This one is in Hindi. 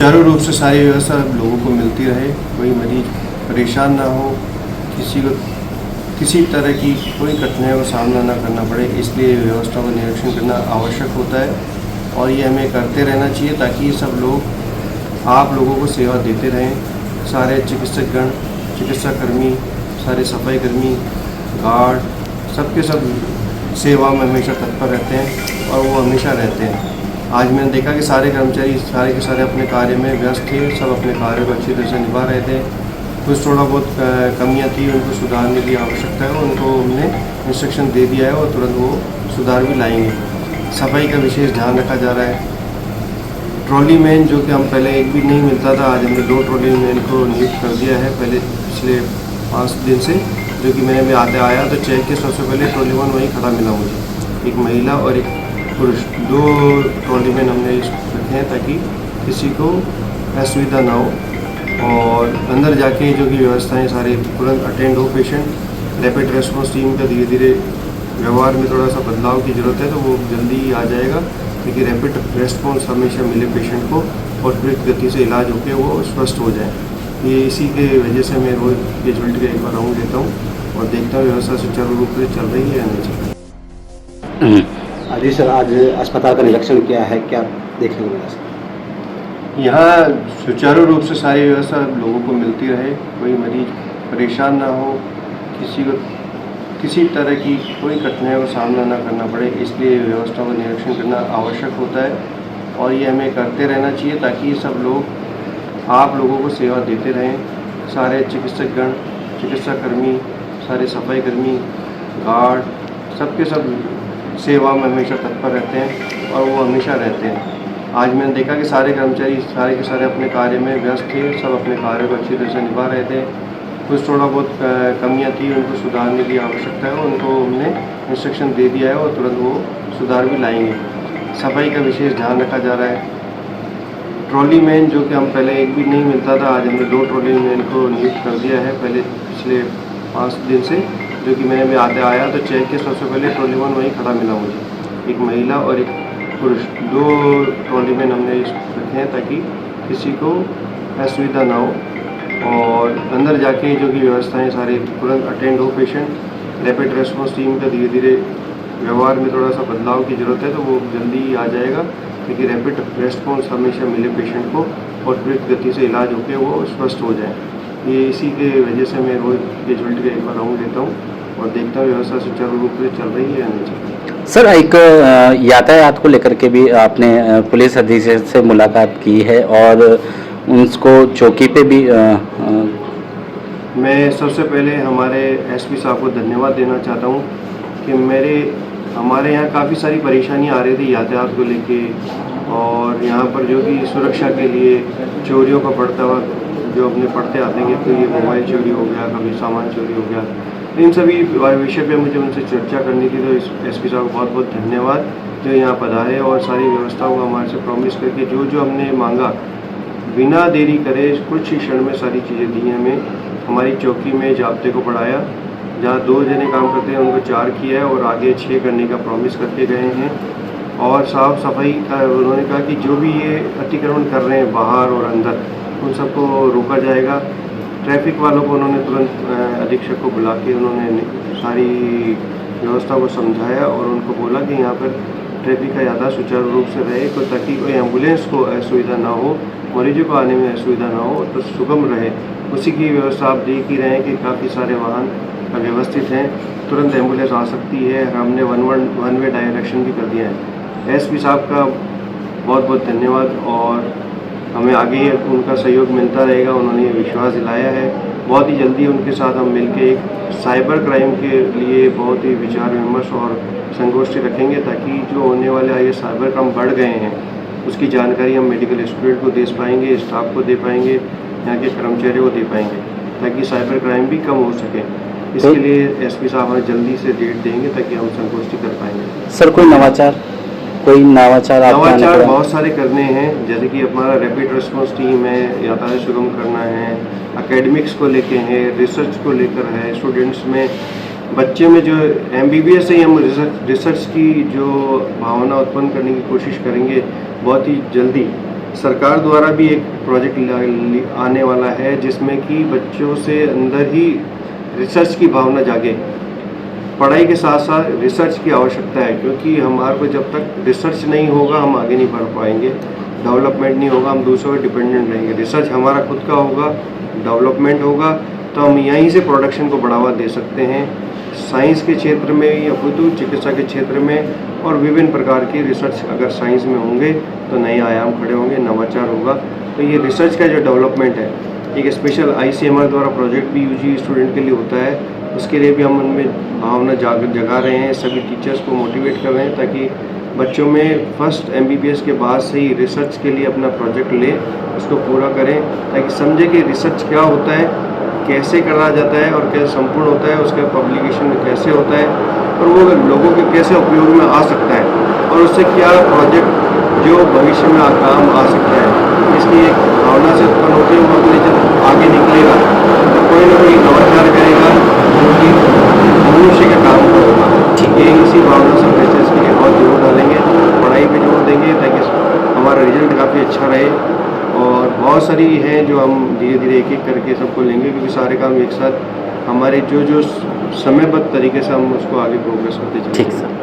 सुचारू रूप से सारी व्यवस्था लोगों को मिलती रहे, कोई मरीज परेशान ना हो, किसी को किसी तरह की कोई कठिनाई का सामना ना करना पड़े, इसलिए व्यवस्था का निरीक्षण करना आवश्यक होता है और ये हमें करते रहना चाहिए ताकि सब लोग आप लोगों को सेवा देते रहें। सारे चिकित्सकगण, चिकित्साकर्मी, सारे सफाई कर्मी, गार्ड, सबके सब सेवा में हमेशा तत्पर रहते हैं और वो हमेशा रहते हैं। आज मैंने देखा कि सारे कर्मचारी सारे के सारे अपने कार्य में व्यस्त थे, सब अपने कार्य को अच्छी तरह से निभा रहे थे। कुछ थोड़ा बहुत कमियां थी, उनको सुधारने की आवश्यकता है, उनको हमने इंस्ट्रक्शन दे दिया है और तुरंत वो सुधार भी लाएंगे। सफाई का विशेष ध्यान रखा जा रहा है। ट्रॉली मैन जो कि हम पहले एक भी नहीं मिलता था, आज हमने 2 ट्रॉली मैन को नियुक्त कर दिया है पहले पिछले 5 दिन से, जो कि मैंने भी आया तो चेक के सबसे पहले ट्रॉली मैन वहीं खड़ा मिला मुझे, एक महिला और एक पुरुष। 2 ट्रॉली मैन हमने रखे हैं ताकि किसी को असुविधा ना हो और अंदर जाके जो कि व्यवस्थाएं सारी तुरंत अटेंड हो। पेशेंट रैपिड रेस्पॉन्स टीम का धीरे धीरे व्यवहार में थोड़ा सा बदलाव की ज़रूरत है, तो वो जल्दी ही आ जाएगा क्योंकि रैपिड रेस्पॉन्स हमेशा मिले पेशेंट को और त्वरित गति से इलाज होकर वो स्वस्थ हो जाए। ये इसी के वजह से मैं रोज़ कैजुअल्टी का एक बार राउंड देता हूँ और देखता हूँ व्यवस्था सुचारू रूप से चल रही है या नहीं चल रही। जी सर, आज अस्पताल का निरीक्षण किया है, क्या देखने को मिला सर? यहाँ सुचारू रूप से सारी व्यवस्था लोगों को मिलती रहे, कोई मरीज परेशान ना हो, किसी को किसी तरह की कोई कठिनाई का सामना ना करना पड़े, इसलिए व्यवस्था का निरीक्षण करना आवश्यक होता है और ये हमें करते रहना चाहिए ताकि सब लोग आप लोगों को सेवा देते रहें। सारे चिकित्सकगण, चिकित्साकर्मी, सारे सफाई कर्मी, गार्ड, सबके सब सेवा में हमेशा तत्पर रहते हैं और वो हमेशा रहते हैं। आज मैंने देखा कि सारे कर्मचारी सारे के सारे अपने कार्य में व्यस्त थे, सब अपने कार्य को अच्छी तरह से निभा रहे थे। कुछ थोड़ा बहुत कमियां थी, उनको सुधारने की आवश्यकता है, उनको हमने इंस्ट्रक्शन दे दिया है और तुरंत वो सुधार भी लाएंगे। सफाई का विशेष ध्यान रखा जा रहा है। ट्रॉली मैन जो कि हम पहले एक भी नहीं मिलता था, आज हमने 2 ट्रॉली मैन को नियुक्त कर दिया है पहले पिछले 5 दिन से, जो कि मैंने भी आया तो चेक के सबसे पहले ट्रॉली मैन वहीं खड़ा मिला मुझे, एक महिला और एक पुरुष। 2 ट्रॉली मैन हमने रखे हैं ताकि किसी को असुविधा ना हो और अंदर जाके जो कि व्यवस्थाएं सारी तुरंत अटेंड हो। पेशेंट रैपिड रेस्पॉन्स टीम का धीरे धीरे व्यवहार में थोड़ा सा बदलाव की ज़रूरत है, तो वो जल्दी ही आ जाएगा क्योंकि रैपिड रेस्पॉन्स हमेशा मिले पेशेंट को और त्वरित गति से इलाज होकर वो स्वस्थ हो जाए। ये इसी के वजह से मैं रोज़ कैजुअल्टी का एक बार राउंड देता हूँ और देखता हूँ व्यवस्था सुचारू रूप से चल रही है या नहीं चल रही। सर, एक यातायात को लेकर के भी आपने पुलिस अधीक्षक से मुलाकात की है और उनको चौकी पे भी मैं सबसे पहले हमारे एसपी साहब को धन्यवाद देना चाहता हूँ कि हमारे यहाँ काफ़ी सारी परेशानियाँ आ रही थी यातायात को लेके और यहाँ पर जो कि सुरक्षा के लिए चोरियों का बढ़ता हुआ जो अपने पढ़ते आते हैं कि ये मोबाइल चोरी हो गया, कभी सामान चोरी हो गया, इन सभी विषय पे मुझे उनसे चर्चा करनी थी। तो एसपी साहब को बहुत बहुत धन्यवाद जो यहाँ पधारे और सारी व्यवस्थाओं को हमारे से प्रॉमिस करके जो जो हमने मांगा बिना देरी करे कुछ ही क्षण में सारी चीज़ें दी हमें। हमारी चौकी में जाब्ते को बढ़ाया, जहाँ 2 जने काम करते हैं उनको 4 किया है और आगे 6 करने का प्रॉमिस करके गए हैं। और साफ सफाई का उन्होंने कहा कि जो भी ये अतिक्रमण कर रहे हैं बाहर और अंदर, उन सबको रोका जाएगा। ट्रैफिक वालों को उन्होंने तुरंत अधीक्षक को बुला के उन्होंने सारी व्यवस्था को समझाया और उनको बोला कि यहाँ पर ट्रैफिक का यातायात सुचारू रूप से रहे तो ताकि कोई एम्बुलेंस को असुविधा ना हो, मरीजों को आने में असुविधा ना हो, तो सुगम रहे। उसी की व्यवस्था आप देख ही रहे हैं कि काफ़ी सारे वाहन व्यवस्थित हैं, तुरंत एम्बुलेंस आ सकती है। हमने वन वे डायरेक्शन भी कर दिया है। एसपी साहब का बहुत बहुत धन्यवाद और हमें आगे उनका सहयोग मिलता रहेगा। उन्होंने ये विश्वास दिलाया है। बहुत ही जल्दी उनके साथ हम मिलकर एक साइबर क्राइम के लिए बहुत ही विचार विमर्श और संगोष्ठी रखेंगे ताकि जो होने वाले ये साइबर क्राइम बढ़ गए हैं उसकी जानकारी हम मेडिकल स्टूडेंट को दे पाएंगे, स्टाफ को दे पाएंगे, यहाँ के कर्मचारियों को दे पाएंगे ताकि साइबर क्राइम भी कम हो सके। इसके लिए एसपी साहब हमें जल्दी से डेट देंगे ताकि हम संगोष्ठी कर पाएंगे। सर, कोई नवाचार बहुत सारे करने हैं, जैसे कि हमारा रैपिड रिस्पांस टीम है, यातायात सुगम करना है, एकेडमिक्स को लेके है, रिसर्च को लेकर है, स्टूडेंट्स में बच्चे में जो MBBS से ही हम रिसर्च की जो भावना उत्पन्न करने की कोशिश करेंगे बहुत ही जल्दी। सरकार द्वारा भी एक प्रोजेक्ट आने वाला है जिसमें कि बच्चों से अंदर ही रिसर्च की भावना जागे। पढ़ाई के साथ साथ रिसर्च की आवश्यकता है, क्योंकि हमारे को जब तक रिसर्च नहीं होगा हम आगे नहीं बढ़ पाएंगे, डेवलपमेंट नहीं होगा, हम दूसरों पर डिपेंडेंट रहेंगे। रिसर्च हमारा खुद का होगा, डेवलपमेंट होगा, तो हम यहीं से प्रोडक्शन को बढ़ावा दे सकते हैं। साइंस के क्षेत्र में या अपितु चिकित्सा के क्षेत्र में और विभिन्न प्रकार की रिसर्च अगर साइंस में होंगे तो नए आयाम खड़े होंगे, नवाचार होगा। तो ये रिसर्च का जो डेवलपमेंट है, एक स्पेशल ICMR द्वारा प्रोजेक्ट भी UG स्टूडेंट के लिए होता है, उसके लिए भी हम उनमें भावना जगा रहे हैं, सभी टीचर्स को मोटिवेट कर रहे हैं ताकि बच्चों में फर्स्ट MBBS के बाद से ही रिसर्च के लिए अपना प्रोजेक्ट ले, उसको पूरा करें ताकि समझे कि रिसर्च क्या होता है, कैसे करा जाता है और कैसे संपूर्ण होता है, उसका पब्लिकेशन में कैसे होता है और वो लोगों के कैसे उपयोग में आ सकता है और उससे क्या प्रोजेक्ट जो भविष्य में काम आ सकता है। इसकी एक भावना से उत्पन्न होकर वो अपने जब आगे निकलेगा तो कोई ना कोई नवाचार करेगा जो कि मनुष्य का काम होगा। ये इसी भावना से रिसर्च के लिए बहुत जोर डालेंगे, पढ़ाई पे जोर देंगे ताकि हमारा रिजल्ट काफ़ी अच्छा रहे। और बहुत सारी हैं जो हम धीरे धीरे एक एक करके सबको लेंगे, क्योंकि सारे काम एक साथ हमारे जो समयबद्ध तरीके से हम उसको आगे प्रोग्रेस करते चलेंगे। ठीक सर।